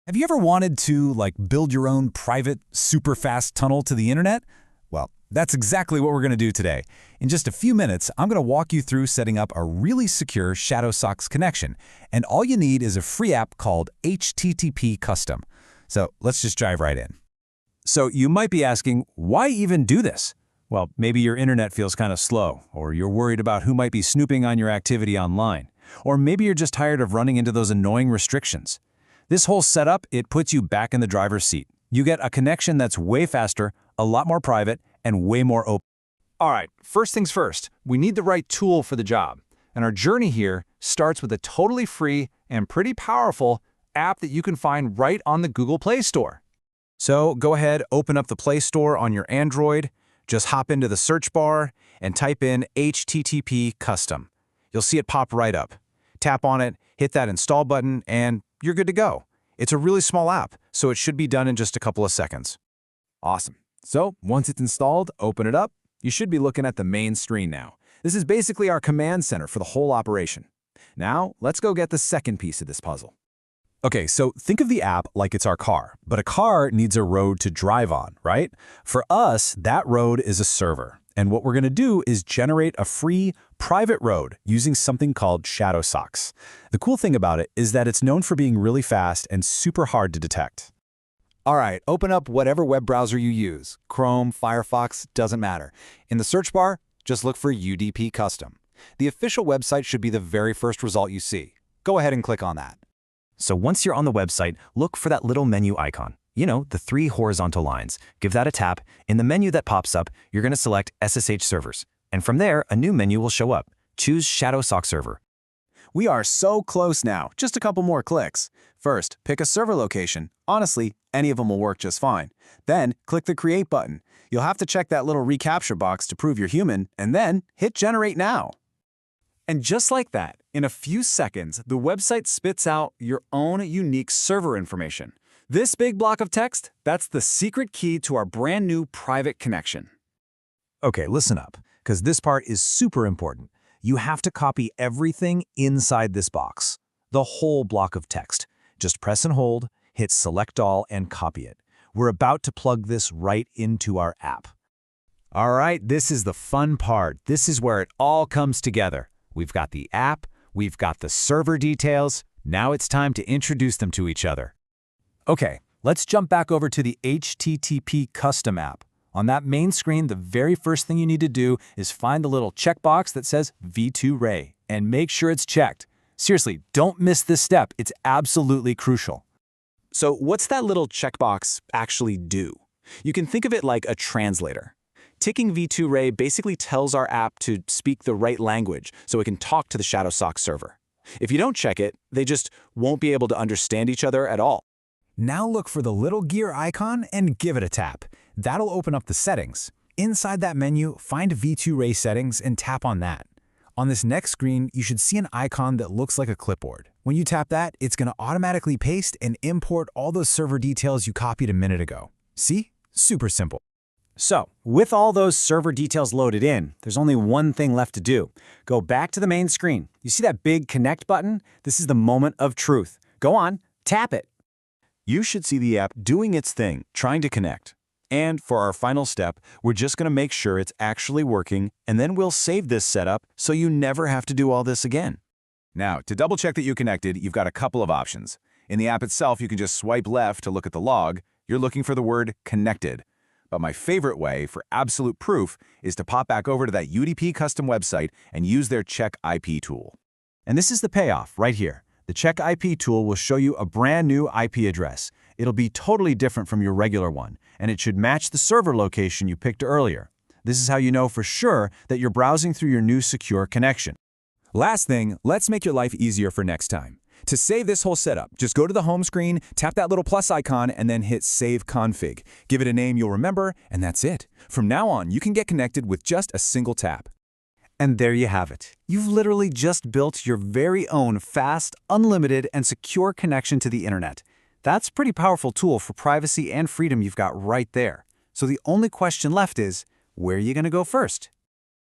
Have you ever wanted to, build your own private, super fast tunnel to the internet? Well, that's exactly what we're going to do today. In just a few minutes, I'm going to walk you through setting up a really secure ShadowSocks connection, and all you need is a free app called HTTP Custom. So let's just dive right in. So you might be asking, why even do this? Well, maybe your internet feels kind of slow, or you're worried about who might be snooping on your activity online, or maybe you're just tired of running into those annoying restrictions. This whole setup, it puts you back in the driver's seat. You get a connection that's way faster, a lot more private, and way more open. All right, first things first, we need the right tool for the job. And our journey here starts with a totally free and pretty powerful app that you can find right on the Google Play Store. So go ahead, open up the Play Store on your Android, just hop into the search bar and type in HTTP Custom. You'll see it pop right up. Tap on it, hit that install button, and you're good to go. It's a really small app, so it should be done in just a couple of seconds. Awesome. So once it's installed, open it up. You should be looking at the main screen now. This is basically our command center for the whole operation. Now, let's go get the second piece of this puzzle. Okay, so think of the app like it's our car, but a car needs a road to drive on, right? For us, that road is a server. And what we're going to do is generate a free, private road using something called ShadowSocks. The cool thing about it is that it's known for being really fast and super hard to detect. All right, open up whatever web browser you use. Chrome, Firefox, doesn't matter. In the search bar, just look for UDP Custom. The official website should be the very first result you see. Go ahead and click on that. So once you're on the website, look for that little menu icon. You know, the three horizontal lines. Give that a tap. In the menu that pops up, you're going to select SSH servers. And from there, a new menu will show up. Choose ShadowSock server. We are so close now, just a couple more clicks. First, pick a server location. Honestly, any of them will work just fine. Then, click the Create button. You'll have to check that little reCAPTCHA box to prove you're human, and then hit Generate Now. And just like that, in a few seconds, the website spits out your own unique server information. This big block of text, that's the secret key to our brand new private connection. Okay, listen up, because this part is super important. You have to copy everything inside this box, the whole block of text. Just press and hold, hit Select All, and copy it. We're about to plug this right into our app. All right, this is the fun part. This is where it all comes together. We've got the app, we've got the server details. Now it's time to introduce them to each other. Okay, let's jump back over to the HTTP Custom app. On that main screen, the very first thing you need to do is find the little checkbox that says V2Ray and make sure it's checked. Seriously, don't miss this step. It's absolutely crucial. So what's that little checkbox actually do? You can think of it like a translator. Ticking V2Ray basically tells our app to speak the right language so it can talk to the ShadowSocks server. If you don't check it, they just won't be able to understand each other at all. Now look for the little gear icon and give it a tap. That'll open up the settings. Inside that menu, find V2Ray settings and tap on that. On this next screen, you should see an icon that looks like a clipboard. When you tap that, it's going to automatically paste and import all those server details you copied a minute ago. See? Super simple. So, with all those server details loaded in, there's only one thing left to do. Go back to the main screen. You see that big Connect button? This is the moment of truth. Go on, tap it. You should see the app doing its thing, trying to connect. And for our final step, we're just going to make sure it's actually working, and then we'll save this setup so you never have to do all this again. Now, to double check that you connected, you've got a couple of options. In the app itself, you can just swipe left to look at the log. You're looking for the word connected. But my favorite way for absolute proof is to pop back over to that UDP Custom website and use their Check IP tool. And this is the payoff right here. The Check IP tool will show you a brand new IP address. It'll be totally different from your regular one, and it should match the server location you picked earlier. This is how you know for sure that you're browsing through your new secure connection. Last thing, let's make your life easier for next time. To save this whole setup, just go to the home screen, tap that little plus icon, and then hit Save Config. Give it a name you'll remember, and that's it. From now on, you can get connected with just a single tap. And there you have it. You've literally just built your very own fast, unlimited, and secure connection to the internet. That's a pretty powerful tool for privacy and freedom you've got right there. So the only question left is, where are you going to go first?